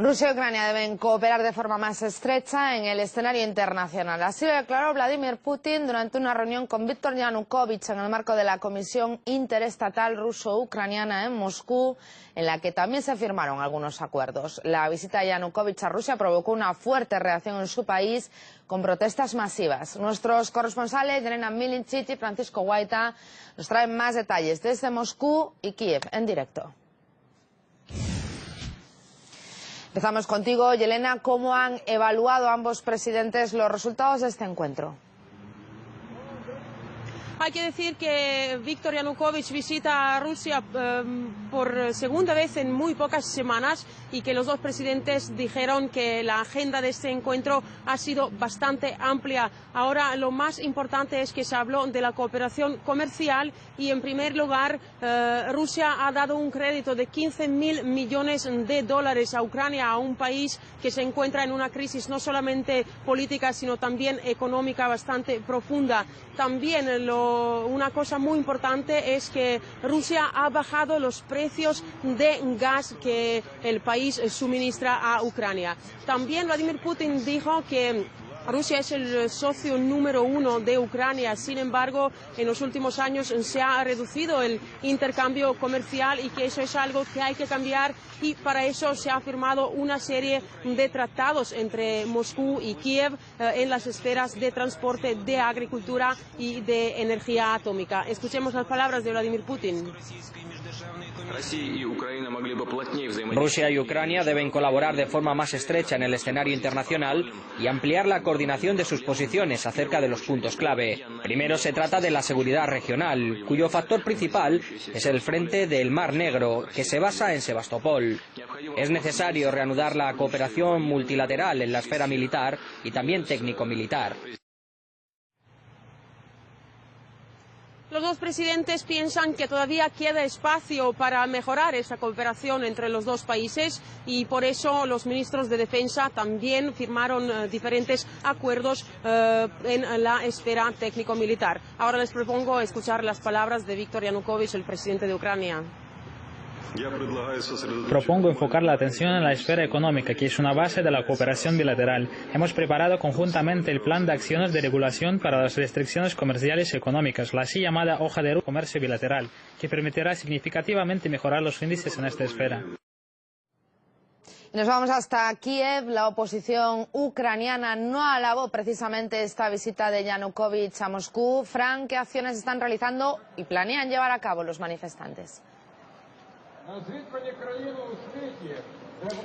Rusia y Ucrania deben cooperar de forma más estrecha en el escenario internacional. Así lo declaró Vladimir Putin durante una reunión con Viktor Yanukovych en el marco de la Comisión Interestatal Ruso-Ucraniana en Moscú, en la que también se firmaron algunos acuerdos. La visita de Yanukovych a Rusia provocó una fuerte reacción en su país, con protestas masivas. Nuestros corresponsales, Elena Milincic y Francisco Guaita, nos traen más detalles desde Moscú y Kiev en directo. Empezamos contigo, Yelena. ¿Cómo han evaluado ambos presidentes los resultados de este encuentro? Hay que decir que Viktor Yanukovych visita a Rusia por segunda vez en muy pocas semanas y que los dos presidentes dijeron que la agenda de este encuentro ha sido bastante amplia. Ahora lo más importante es que se habló de la cooperación comercial y en primer lugar Rusia ha dado un crédito de 15.000 millones de dólares a Ucrania, a un país que se encuentra en una crisis no solamente política sino también económica bastante profunda. También una cosa muy importante es que Rusia ha bajado los precios de gas que el país suministra a Ucrania. También Vladimir Putin dijo que Rusia es el socio número 1 de Ucrania. Sin embargo, en los últimos años se ha reducido el intercambio comercial y que eso es algo que hay que cambiar, y para eso se ha firmado una serie de tratados entre Moscú y Kiev en las esferas de transporte, de agricultura y de energía atómica. Escuchemos las palabras de Vladimir Putin. Rusia y Ucrania deben colaborar de forma más estrecha en el escenario internacional y ampliar la coordinación de sus posiciones acerca de los puntos clave. Primero se trata de la seguridad regional, cuyo factor principal es el frente del Mar Negro, que se basa en Sebastopol. Es necesario reanudar la cooperación multilateral en la esfera militar y también técnico-militar. Los dos presidentes piensan que todavía queda espacio para mejorar esa cooperación entre los dos países y por eso los ministros de Defensa también firmaron diferentes acuerdos en la esfera técnico-militar. Ahora les propongo escuchar las palabras de Viktor Yanukovych, el presidente de Ucrania. Propongo enfocar la atención en la esfera económica, que es una base de la cooperación bilateral. Hemos preparado conjuntamente el plan de acciones de regulación para las restricciones comerciales y económicas, la así llamada hoja de ruta de comercio bilateral, que permitirá significativamente mejorar los índices en esta esfera. Nos vamos hasta Kiev. La oposición ucraniana no alabó precisamente esta visita de Yanukovych a Moscú. Fran, ¿qué acciones están realizando y planean llevar a cabo los manifestantes?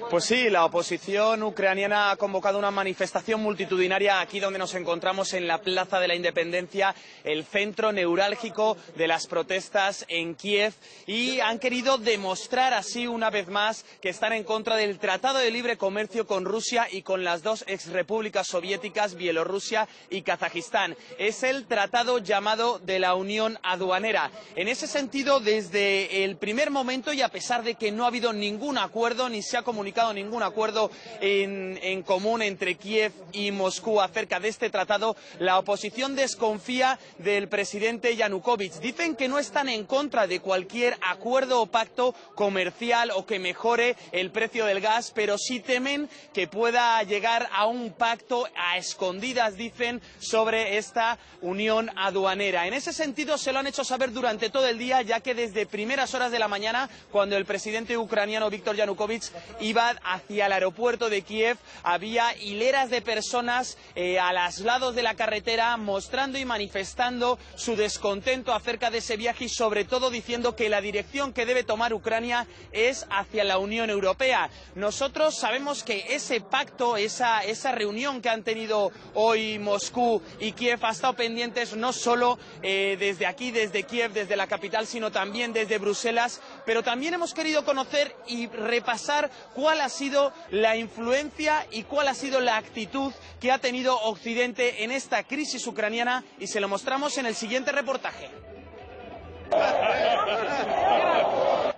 Pues sí, la oposición ucraniana ha convocado una manifestación multitudinaria aquí donde nos encontramos, en la Plaza de la Independencia, el centro neurálgico de las protestas en Kiev, y han querido demostrar así una vez más que están en contra del Tratado de Libre Comercio con Rusia y con las dos exrepúblicas soviéticas, Bielorrusia y Kazajistán. Es el tratado llamado de la Unión Aduanera. En ese sentido, desde el primer momento, y a pesar de que no ha habido ningún acuerdo ni se ha comunicado ningún acuerdo en común entre Kiev y Moscú acerca de este tratado, la oposición desconfía del presidente Yanukovych. Dicen que no están en contra de cualquier acuerdo o pacto comercial o que mejore el precio del gas, pero sí temen que pueda llegar a un pacto a escondidas, dicen, sobre esta unión aduanera. En ese sentido se lo han hecho saber durante todo el día, ya que desde primeras horas de la mañana, cuando el presidente ucraniano Viktor Yanukovych iba hacia el aeropuerto de Kiev, había hileras de personas a los lados de la carretera mostrando y manifestando su descontento acerca de ese viaje y sobre todo diciendo que la dirección que debe tomar Ucrania es hacia la Unión Europea. Nosotros sabemos que ese pacto, esa reunión que han tenido hoy Moscú y Kiev ha estado pendientes no solo desde aquí, desde Kiev, desde la capital, sino también desde Bruselas, pero también hemos querido conocer y repasar cuál ha sido la influencia y cuál ha sido la actitud que ha tenido Occidente en esta crisis ucraniana, y se lo mostramos en el siguiente reportaje.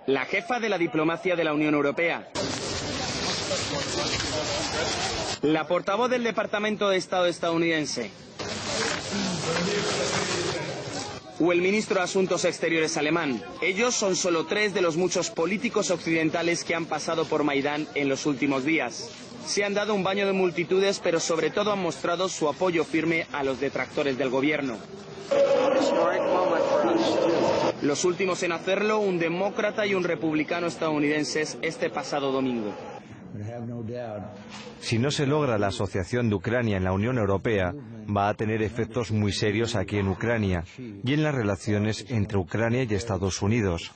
La jefa de la diplomacia de la Unión Europea, la portavoz del Departamento de Estado estadounidense, o el ministro de Asuntos Exteriores alemán. Ellos son solo 3 de los muchos políticos occidentales que han pasado por Maidán en los últimos días. Se han dado un baño de multitudes, pero sobre todo han mostrado su apoyo firme a los detractores del gobierno. Los últimos en hacerlo, un demócrata y un republicano estadounidenses este pasado domingo. Si no se logra la asociación de Ucrania en la Unión Europea, va a tener efectos muy serios aquí en Ucrania y en las relaciones entre Ucrania y Estados Unidos.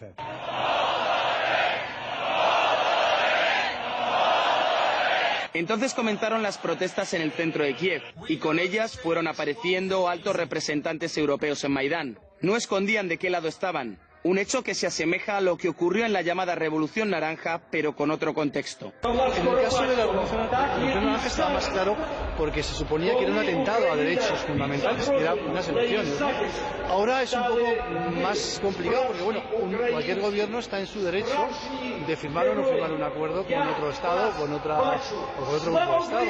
Entonces comenzaron las protestas en el centro de Kiev y con ellas fueron apareciendo altos representantes europeos en Maidán. No escondían de qué lado estaban. Un hecho que se asemeja a lo que ocurrió en la llamada Revolución Naranja, pero con otro contexto. En el caso de la Revolución Naranja estaba más claro porque se suponía que era un atentado a derechos fundamentales, que eran unas elecciones. Ahora es un poco más complicado porque, bueno, cualquier gobierno está en su derecho de firmar o no firmar un acuerdo con otro Estado o con otro grupo de Estados, ¿no?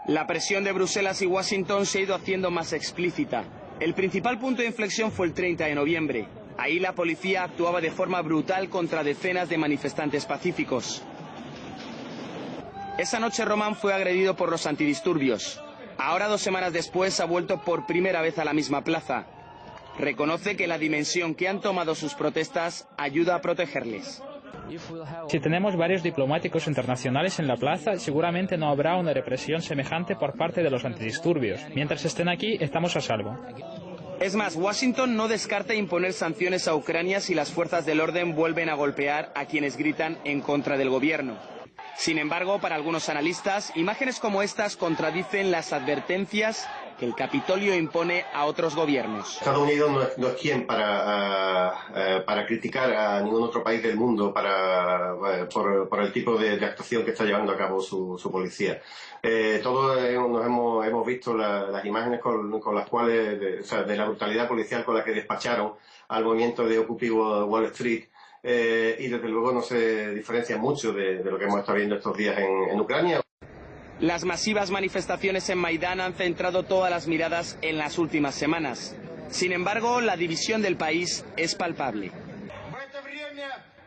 La presión de Bruselas y Washington se ha ido haciendo más explícita. El principal punto de inflexión fue el 30 de noviembre. Ahí la policía actuaba de forma brutal contra decenas de manifestantes pacíficos. Esa noche Roman fue agredido por los antidisturbios. Ahora, 2 semanas después, ha vuelto por primera vez a la misma plaza. Reconoce que la dimensión que han tomado sus protestas ayuda a protegerles. Si tenemos varios diplomáticos internacionales en la plaza, seguramente no habrá una represión semejante por parte de los antidisturbios. Mientras estén aquí, estamos a salvo. Es más, Washington no descarta imponer sanciones a Ucrania si las fuerzas del orden vuelven a golpear a quienes gritan en contra del gobierno. Sin embargo, para algunos analistas, imágenes como estas contradicen las advertencias que el Capitolio impone a otros gobiernos. Estados Unidos no es quien para criticar a ningún otro país del mundo por el tipo de actuación que está llevando a cabo su policía. Todos hemos visto las imágenes con las cuales, de la brutalidad policial con la que despacharon al movimiento de Occupy Wall Street. Y desde luego no se diferencia mucho de lo que hemos estado viendo estos días en Ucrania. Las masivas manifestaciones en Maidán han centrado todas las miradas en las últimas semanas. Sin embargo, la división del país es palpable.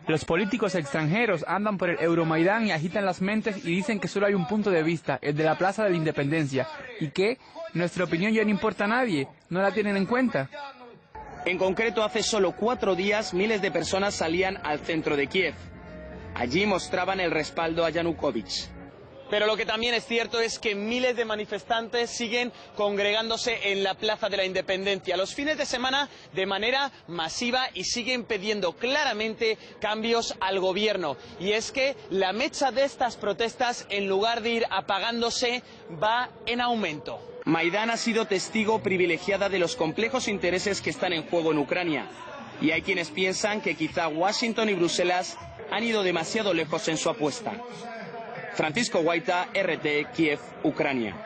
Los políticos extranjeros andan por el Euromaidán y agitan las mentes y dicen que solo hay un punto de vista, el de la Plaza de la Independencia, y que nuestra opinión ya no importa a nadie, no la tienen en cuenta. En concreto, hace solo 4 días, miles de personas salían al centro de Kiev. Allí mostraban el respaldo a Yanukovych. Pero lo que también es cierto es que miles de manifestantes siguen congregándose en la Plaza de la Independencia los fines de semana de manera masiva y siguen pidiendo claramente cambios al gobierno. Y es que la mecha de estas protestas, en lugar de ir apagándose, va en aumento. Maidán ha sido testigo privilegiada de los complejos intereses que están en juego en Ucrania. Y hay quienes piensan que quizá Washington y Bruselas han ido demasiado lejos en su apuesta. Francisco Guaita, RT, Kiev, Ucrania.